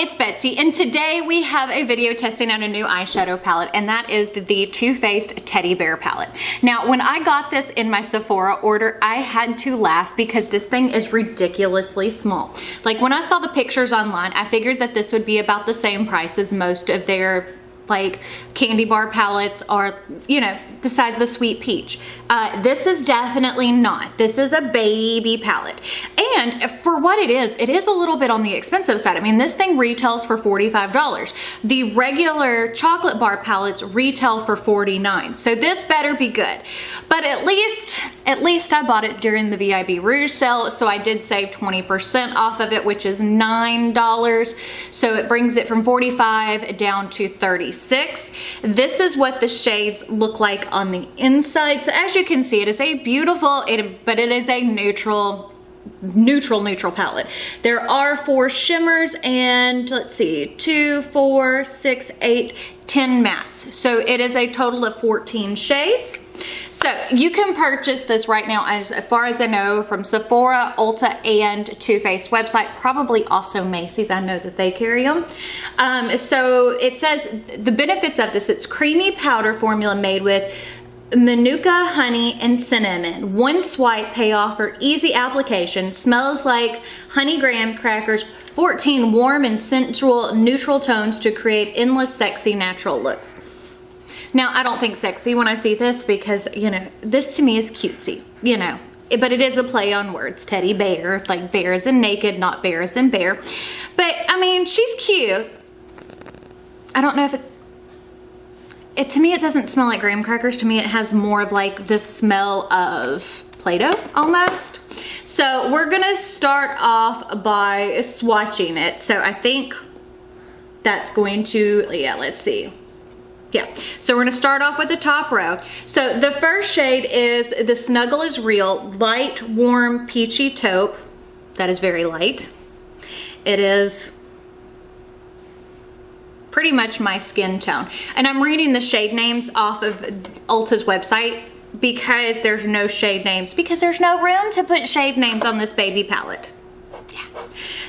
it's Betsy, and today we have a video testing out a new eyeshadow palette, and that is the Too Faced Teddy Bear palette. Now, when I got this in my Sephora order, I had to laugh because this thing is ridiculously small. Like, when I saw the pictures online, I figured that this would be about the same price as most of their like candy bar palettes, or you know, the size of the Sweet Peach. This is definitely not. This is a baby palette, and for what it is a little bit on the expensive side. I mean, this thing retails for $45. The regular chocolate bar palettes retail for $49, so this better be good. But at least I bought it during the VIB Rouge sale, so I did save 20% off of it, which is $9. So it brings it from $45 down to $36. This is what the shades look like on the inside. So as you can see, it is a beautiful, but it is a neutral palette. There are 4 shimmers and let's see, 2, 4, 6, 8, 10 mattes. So it is a total of 14 shades. So you can purchase this right now, as far as I know, from Sephora, Ulta, and Too Faced website, probably also Macy's. I know that they carry them. So it says the benefits of this: it's creamy powder formula made with Manuka, honey, and cinnamon. One swipe payoff for easy application. Smells like honey graham crackers. 14 warm and sensual neutral tones to create endless sexy natural looks. Now, I don't think sexy when I see this because, you know, this to me is cutesy, you know. But it is a play on words. Teddy bear, like bear as in naked, not bear as in bear. But, I mean, she's cute. I don't know if to me, it doesn't smell like graham crackers. To me, it has more of like the smell of Play-Doh almost. So we're gonna start off by swatching it. So I think that's going to, yeah, let's see. Yeah, so we're gonna start off with the top row. So the first shade is the Snuggle is Real Light Warm Peachy Taupe. That is very light. It is pretty much my skin tone. And I'm reading the shade names off of Ulta's website because there's no shade names, because there's no room to put shade names on this baby palette. Yeah.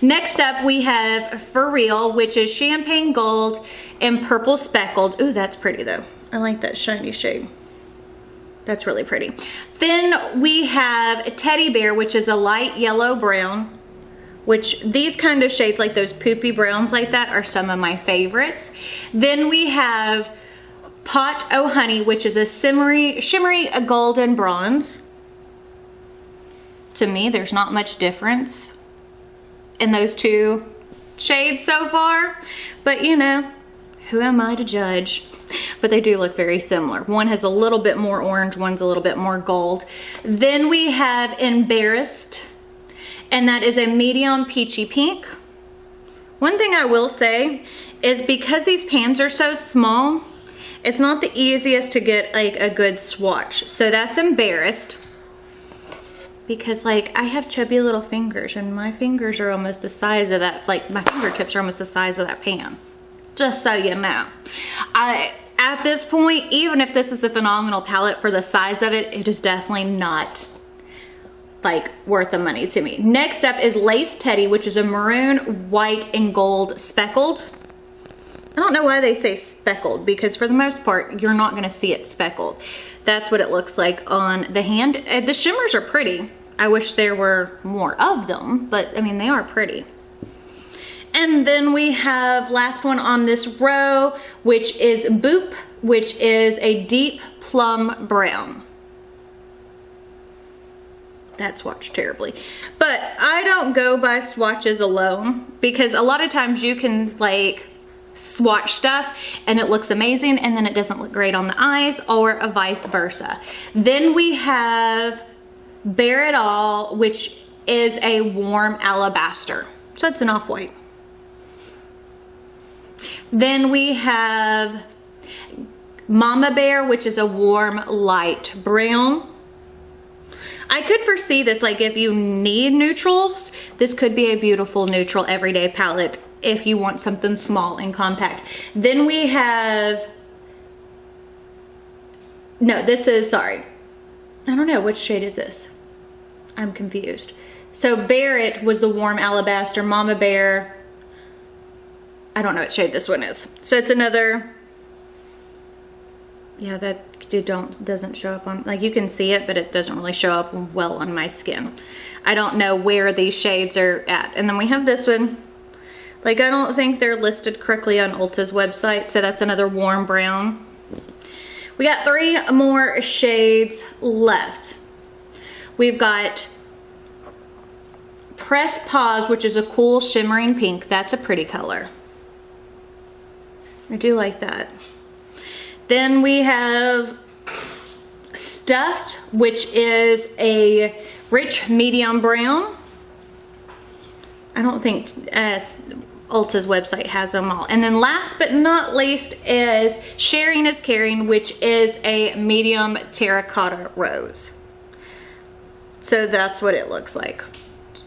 Next up we have For Real, which is Champagne Gold and Purple Speckled. Ooh, that's pretty though. I like that shiny shade. That's really pretty. Then we have Teddy Bear, which is a light yellow brown, which these kind of shades, like those poopy browns like that, are some of my favorites. Then we have Pot O' Honey, which is a shimmery golden bronze. To me, there's not much difference in those two shades so far, but you know, who am I to judge? But they do look very similar. One has a little bit more orange, one's a little bit more gold. Then we have Embarrassed, and that is a medium peachy pink. One thing I will say is because these pans are so small, it's not the easiest to get like a good swatch. So that's Embarrassed. Because like I have chubby little fingers and my fingers are almost the size of that, like my fingertips are almost the size of that pan. Just so you know. At this point, even if this is a phenomenal palette for the size of it, it is definitely not like worth the money to me. Next up is Lace Teddy, which is a maroon, white, and gold speckled. I don't know why they say speckled, because for the most part, you're not gonna see it speckled. That's what it looks like on the hand. The shimmers are pretty. I wish there were more of them, but I mean, they are pretty. And then we have last one on this row, which is Boop, which is a deep plum brown. That swatched terribly. But I don't go by swatches alone, because a lot of times you can like swatch stuff and it looks amazing and then it doesn't look great on the eyes, or vice versa. Then we have Bare It All, which is a warm alabaster. So it's an off-white. Then we have Mama Bear, which is a warm light brown. I could foresee this, like if you need neutrals, this could be a beautiful neutral everyday palette if you want something small and compact. Then we have, no, this is, sorry. I don't know, which shade is this? I'm confused. So Barrett was the warm alabaster, Mama Bear I don't know what shade this one is. So it's another, yeah, that doesn't show up on, like you can see it, but it doesn't really show up well on my skin. I don't know where these shades are at. And then we have this one. Like, I don't think they're listed correctly on Ulta's website, so that's another warm brown. We got 3 more shades left. We've got Press Pause, which is a cool shimmering pink. That's a pretty color. I do like that. Then we have Stuffed, which is a rich medium brown. I don't think Ulta's website has them all. And then last but not least is Sharing is Caring, which is a medium terracotta rose. So that's what it looks like,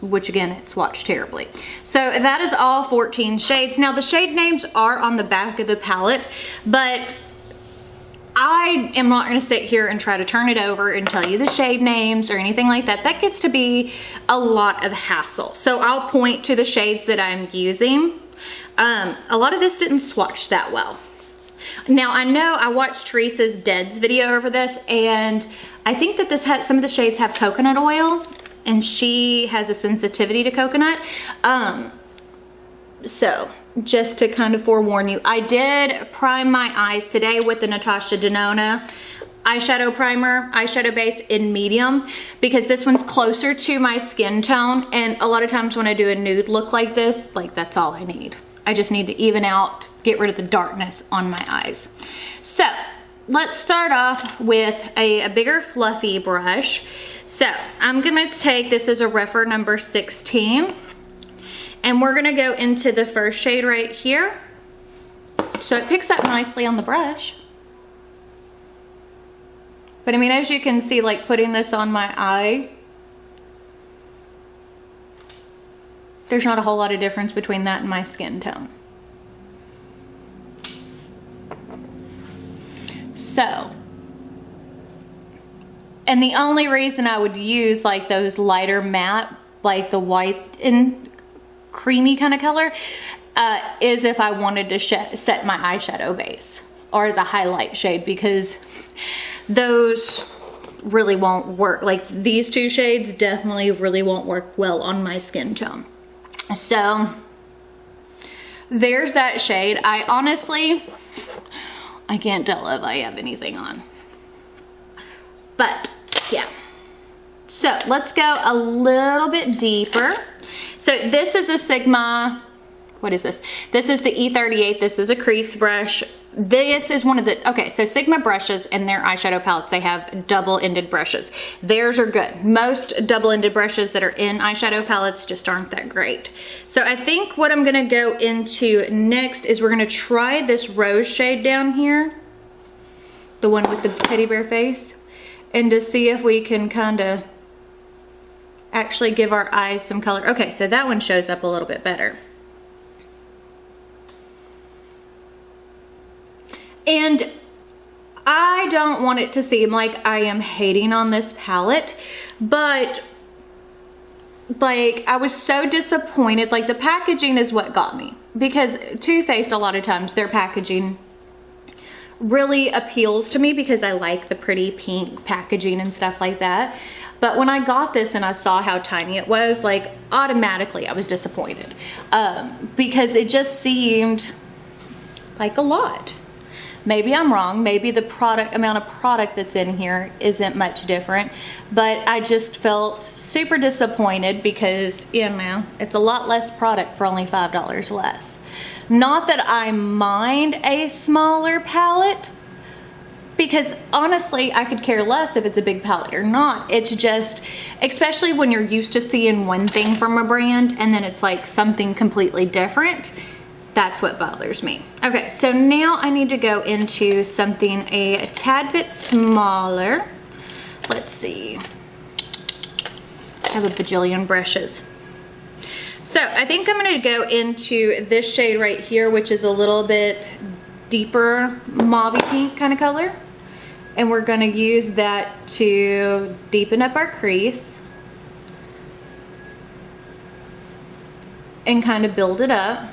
which again, it swatched terribly. So that is all 14 shades. Now the shade names are on the back of the palette, but I am not going to sit here and try to turn it over and tell you the shade names or anything like that. That gets to be a lot of hassle. So I'll point to the shades that I'm using. A lot of this didn't swatch that well. Now I know I watched Teresa's Deads video over this, and I think that this has, some of the shades have coconut oil, and she has a sensitivity to coconut. So just to kind of forewarn you, I did prime my eyes today with the Natasha Denona eyeshadow primer, eyeshadow base in medium, because this one's closer to my skin tone. And a lot of times when I do a nude look like this, like that's all I need. I just need to even out, get rid of the darkness on my eyes. So let's start off with a bigger fluffy brush. So I'm gonna take, this is a Rephr number 16. And we're gonna go into the first shade right here. So it picks up nicely on the brush. But I mean, as you can see, like putting this on my eye, there's not a whole lot of difference between that and my skin tone. So, and the only reason I would use like those lighter matte, like the white and creamy kind of color, is if I wanted to set my eyeshadow base or as a highlight shade, because those really won't work. Like these 2 shades definitely really won't work well on my skin tone. So there's that shade. I honestly, I can't tell if I have anything on, but yeah. So let's go a little bit deeper. So this is a Sigma, what is this? This is the E38. This is a crease brush. This is one of the, okay, so Sigma brushes and their eyeshadow palettes, they have double-ended brushes. Theirs are good. Most double-ended brushes that are in eyeshadow palettes just aren't that great. So I think what I'm gonna go into next is we're gonna try this rose shade down here, the one with the teddy bear face, and to see if we can kind of actually give our eyes some color. Okay, so that one shows up a little bit better. And I don't want it to seem like I am hating on this palette, but like I was so disappointed. Like the packaging is what got me, because Too Faced, a lot of times their packaging really appeals to me because I like the pretty pink packaging and stuff like that. But when I got this and I saw how tiny it was, like automatically I was disappointed, because it just seemed like a lot. Maybe I'm wrong. Maybe the amount of product that's in here isn't much different, but I just felt super disappointed because, you know, it's a lot less product for only $5 less. Not that I mind a smaller palette, because honestly, I could care less if it's a big palette or not. It's just, especially when you're used to seeing one thing from a brand and then it's like something completely different. That's what bothers me. Okay, so now I need to go into something a tad bit smaller. Let's see. I have a bajillion brushes. So I think I'm gonna go into this shade right here, which is a little bit deeper mauve pink kind of color. And we're gonna use that to deepen up our crease and kind of build it up.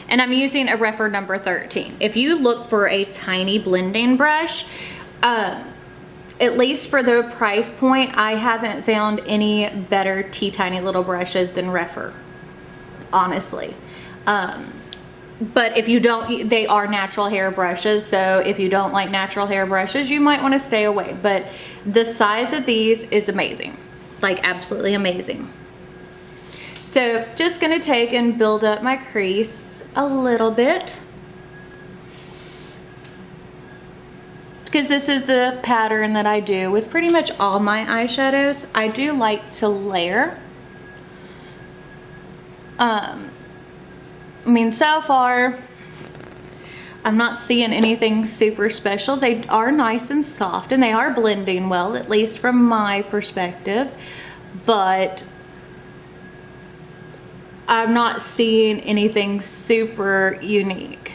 And I'm using a Refer number 13. If you look for a tiny blending brush, at least for the price point, I haven't found any better tiny little brushes than Refer, honestly. But if you don't, they are natural hair brushes, so if you don't like natural hair brushes, you might want to stay away. But the size of these is amazing, like absolutely amazing. So just gonna take and build up my crease a little bit, because this is the pattern that I do with pretty much all my eyeshadows. I do like to layer. I mean, so far, I'm not seeing anything super special. They are nice and soft, and they are blending well, at least from my perspective, but I'm not seeing anything super unique.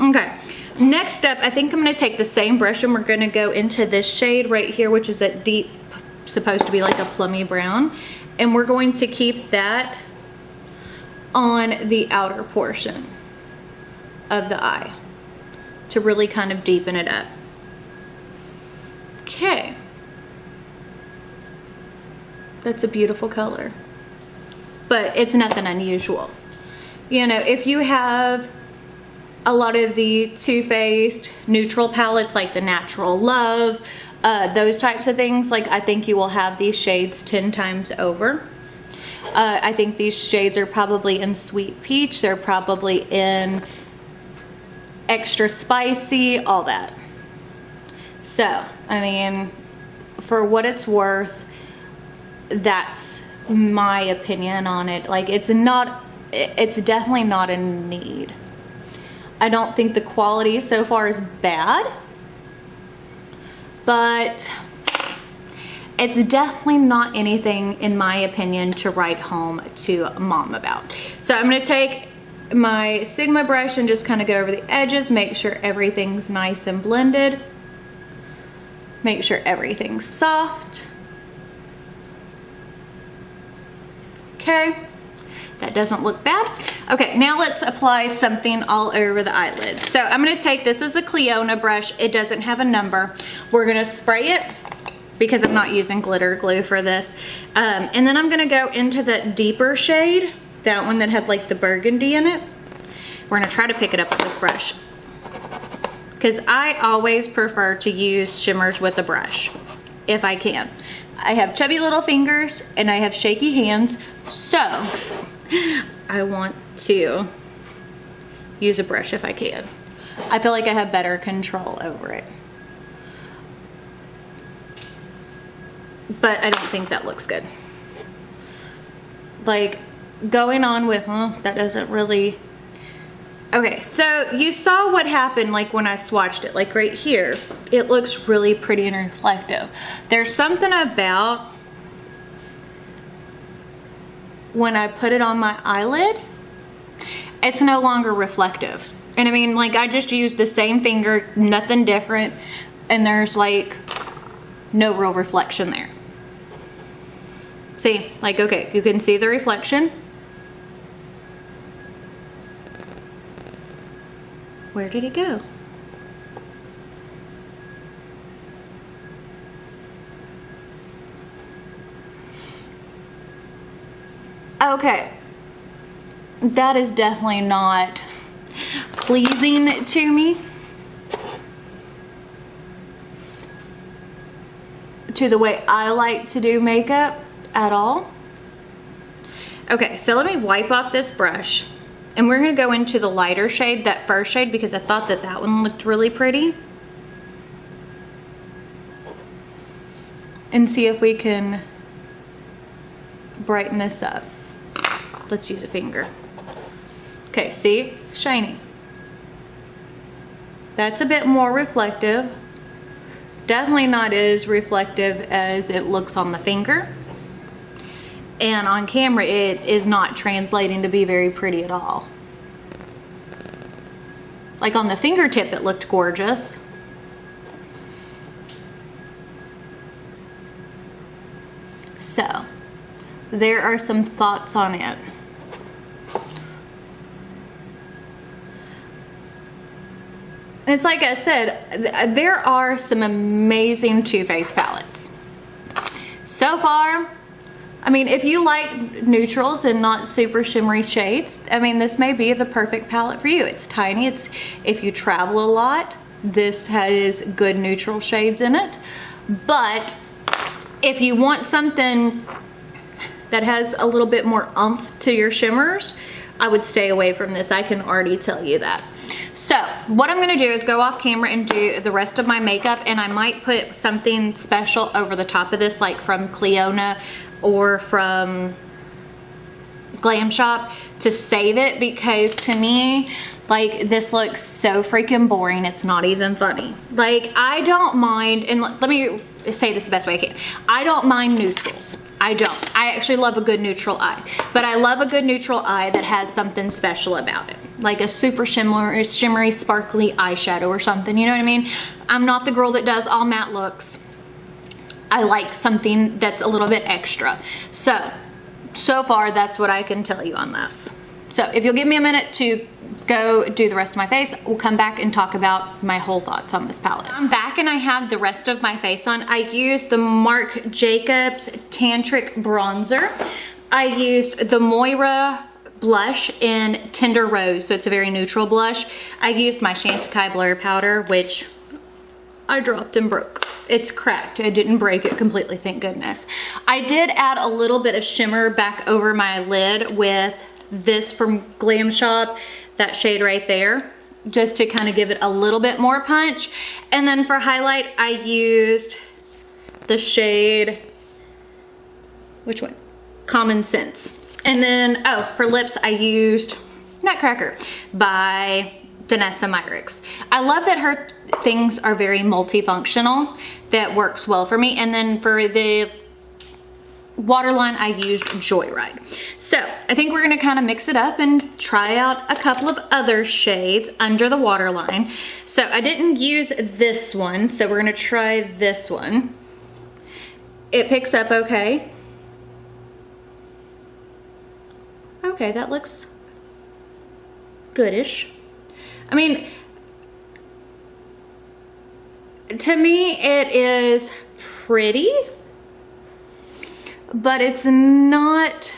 Okay, next up, I think I'm gonna take the same brush and we're gonna go into this shade right here, which is that deep, supposed to be like a plummy brown, and we're going to keep that on the outer portion of the eye to really kind of deepen it up. Okay, that's a beautiful color, but it's nothing unusual. You know, if you have a lot of the Too Faced neutral palettes, like the Natural Love, those types of things, like I think you will have these shades 10 times over. I think these shades are probably in Sweet Peach, they're probably in Extra Spicy, all that. So, I mean, for what it's worth, that's my opinion on it. Like, it's definitely not a need. I don't think the quality so far is bad, but it's definitely not anything, in my opinion, to write home to mom about. So I'm gonna take my Sigma brush and just kind of go over the edges, make sure everything's nice and blended, make sure everything's soft. Okay, that doesn't look bad. Okay, now let's apply something all over the eyelid. So I'm gonna take, this is a Cleona brush, it doesn't have a number. We're gonna spray it, because I'm not using glitter glue for this. And then I'm gonna go into the deeper shade, that one that had like the burgundy in it. We're gonna try to pick it up with this brush, because I always prefer to use shimmers with a brush, if I can. I have chubby little fingers and I have shaky hands, so I want to use a brush if I can. I feel like I have better control over it. But I don't think that looks good. Like, going on with, that doesn't really. Okay, so you saw what happened like when I swatched it, like right here. It looks really pretty and reflective. There's something about when I put it on my eyelid, it's no longer reflective. And I mean, like, I just used the same finger, nothing different, and there's like no real reflection there. See, like, okay, you can see the reflection. Where did it go? Okay, that is definitely not pleasing to me, to the way I like to do makeup at all. Okay, so let me wipe off this brush, and we're gonna go into the lighter shade, that first shade, because I thought that that one looked really pretty, and see if we can brighten this up. Let's use a finger. Okay, see? Shiny. That's a bit more reflective. Definitely not as reflective as it looks on the finger. And on camera, it is not translating to be very pretty at all. Like on the fingertip, it looked gorgeous. So, there are some thoughts on it. It's like I said, there are some amazing Too Faced palettes. So far, I mean, if you like neutrals and not super shimmery shades, I mean, this may be the perfect palette for you. It's tiny. If you travel a lot, this has good neutral shades in it. But if you want something that has a little bit more oomph to your shimmers, I would stay away from this. I can already tell you that. So what I'm gonna do is go off camera and do the rest of my makeup, and I might put something special over the top of this, like from Cleona or from Glam Shop, to save it, because to me, like, this looks so freaking boring, it's not even funny. Like, I don't mind, and let me say this the best way I can. I don't mind neutrals. I don't. I actually love a good neutral eye. But I love a good neutral eye that has something special about it. Like a super shimmery, sparkly eyeshadow or something, you know what I mean? I'm not the girl that does all matte looks. I like something that's a little bit extra. So far, that's what I can tell you on this. So if you'll give me a minute to go do the rest of my face, we'll come back and talk about my whole thoughts on this palette. I'm back and I have the rest of my face on. I used the Marc Jacobs Tantric Bronzer. I used the Moira blush in Tender Rose, so it's a very neutral blush. I used my Chantecaille Blur Powder, which I dropped and broke. It's cracked. I didn't break it completely, thank goodness. I did add a little bit of shimmer back over my lid with this from Glam Shop, that shade right there, just to kind of give it a little bit more punch. And then for highlight, I used the shade, which one? Common Sense. And then, oh, for lips, I used Nutcracker by Danessa Myricks. I love that her things are very multifunctional. That works well for me. And then for the waterline, I used Joyride. So I think we're gonna kind of mix it up and try out a couple of other shades under the waterline. So I didn't use this one, so we're gonna try this one. It picks up okay. Okay, that looks goodish. I mean, to me it is pretty, but it's not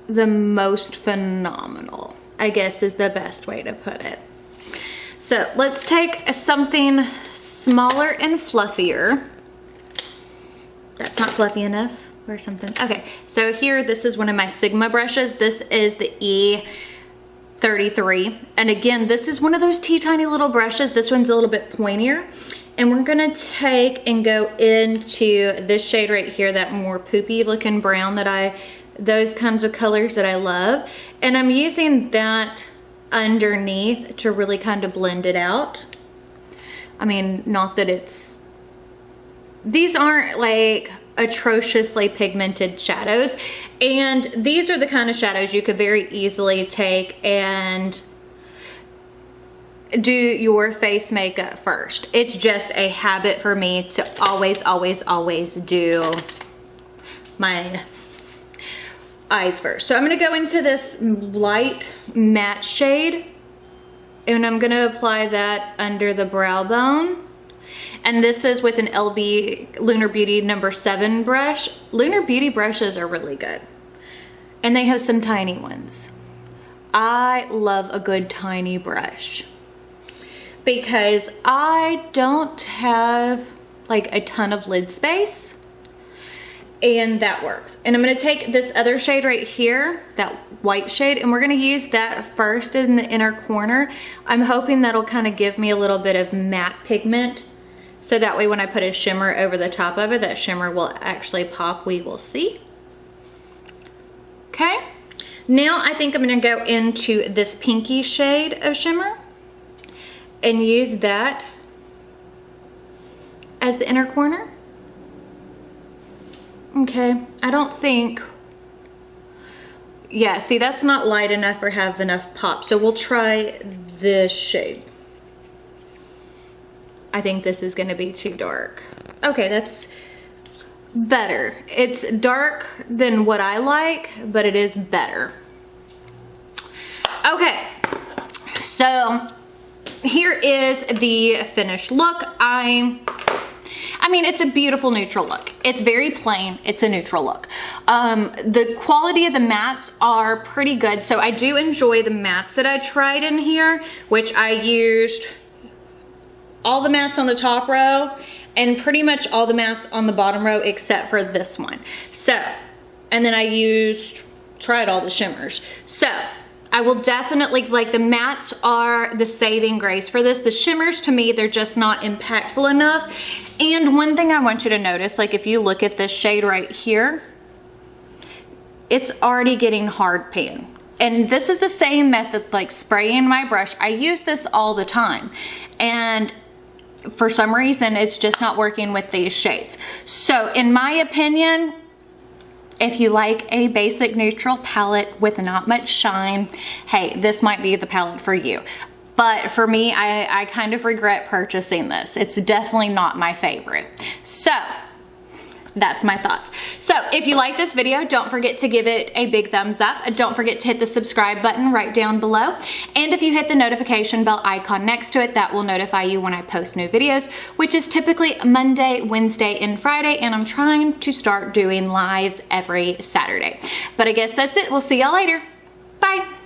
the most phenomenal, I guess is the best way to put it. So let's take something smaller and fluffier. That's not fluffy enough or something. Okay, so here, this is one of my Sigma brushes. This is the E33. And again, this is one of those teeny little brushes. This one's a little bit pointier. And we're gonna take and go into this shade right here, that more poopy looking brown that those kinds of colors that I love. And I'm using that underneath to really kind of blend it out. I mean, not that these aren't like atrociously pigmented shadows. And these are the kind of shadows you could very easily take and do your face makeup first. It's just a habit for me to always do my eyes first. So I'm gonna go into this light matte shade and I'm gonna apply that under the brow bone. And this is with an LB Lunar Beauty number 7 brush. Lunar Beauty brushes are really good. And they have some tiny ones. I love a good tiny brush, because I don't have like a ton of lid space, and that works. And I'm gonna take this other shade right here, that white shade, and we're gonna use that first in the inner corner. I'm hoping that'll kind of give me a little bit of matte pigment, so that way when I put a shimmer over the top of it, that shimmer will actually pop. We will see. Okay, now I think I'm gonna go into this pinky shade of shimmer and use that as the inner corner. Okay, I don't think, yeah, see, that's not light enough or have enough pop. So we'll try this shade. I think this is gonna be too dark. Okay, that's better. It's dark than what I like, but it is better. Okay, So here is the finished look. I mean, it's a beautiful neutral look. It's very plain. It's a neutral look. The quality of the mattes are pretty good. So I do enjoy the mattes that I tried in here, which I used all the mattes on the top row and pretty much all the mattes on the bottom row except for this one. So, and then I tried all the shimmers. So I will definitely, like, the mattes are the saving grace for this. The shimmers, to me, they're just not impactful enough. And one thing I want you to notice, like if you look at this shade right here, it's already getting hard pan. And this is the same method, like spraying my brush. I use this all the time. And for some reason, it's just not working with these shades. So in my opinion, if you like a basic neutral palette with not much shine, hey, this might be the palette for you. But for me, I kind of regret purchasing this. It's definitely not my favorite. So that's my thoughts. So if you like this video, don't forget to give it a big thumbs up. Don't forget to hit the subscribe button right down below. And if you hit the notification bell icon next to it, that will notify you when I post new videos, which is typically Monday, Wednesday, and Friday. And I'm trying to start doing lives every Saturday. But I guess that's it. We'll see y'all later. Bye.